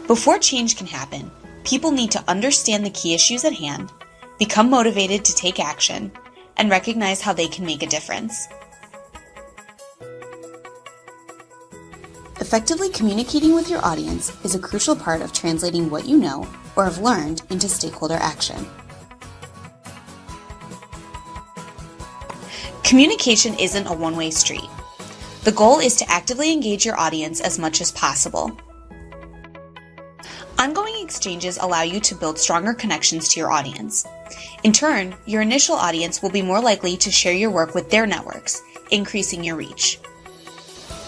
Before change can happen, people need to understand the key issues at hand, become motivated to take action, and recognize how they can make a difference. Effectively communicating with your audience is a crucial part of translating what you know or have learned into stakeholder action. Communication isn't a one-way street. The goal is to actively engage your audience as much as possible. Ongoing exchanges allow you to build stronger connections to your audience. In turn, your initial audience will be more likely to share your work with their networks, increasing your reach.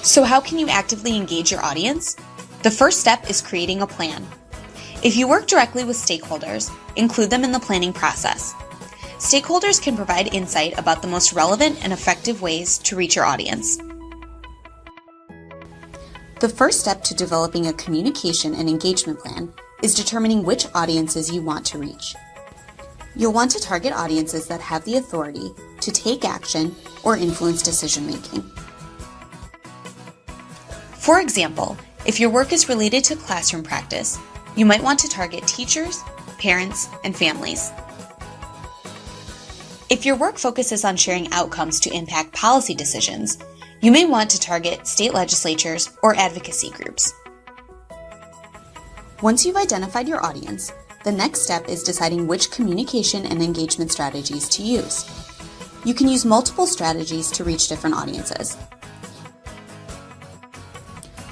So how can you actively engage your audience? The first step is creating a plan. If you work directly with stakeholders, include them in the planning process. Stakeholders can provide insight about the most relevant and effective ways to reach your audience. The first step to developing a communication and engagement plan is determining which audiences you want to reach. You'll want to target audiences that have the authority to take action or influence decision-making. For example, if your work is related to classroom practice, you might want to target teachers, parents, and families. If your work focuses on sharing outcomes to impact policy decisions, you may want to target state legislatures or advocacy groups. Once you've identified your audience, the next step is deciding which communication and engagement strategies to use. You can use multiple strategies to reach different audiences.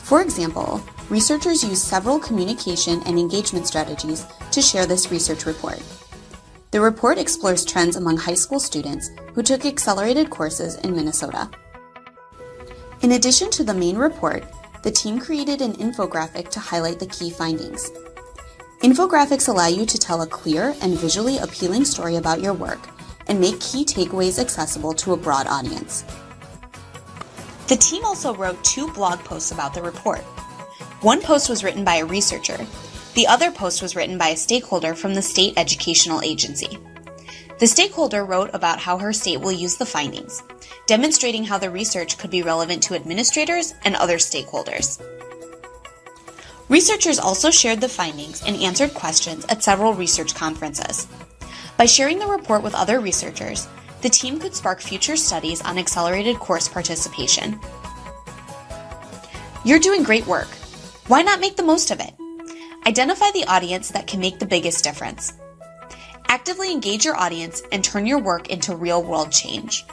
For example, researchers use several communication and engagement strategies to share this research report. The report explores trends among high school students who took accelerated courses in Minnesota. In addition to the main report, the team created an infographic to highlight the key findings. Infographics allow you to tell a clear and visually appealing story about your work and make key takeaways accessible to a broad audience. The team also wrote 2 blog posts about the report. One post was written by a researcher. The other post was written by a stakeholder from the state educational agency. The stakeholder wrote about how her state will use the findings, demonstrating how the research could be relevant to administrators and other stakeholders. Researchers also shared the findings and answered questions at several research conferences. By sharing the report with other researchers, the team could spark future studies on accelerated course participation. You're doing great work. Why not make the most of it? Identify the audience that can make the biggest difference. Actively engage your audience and turn your work into real-world change.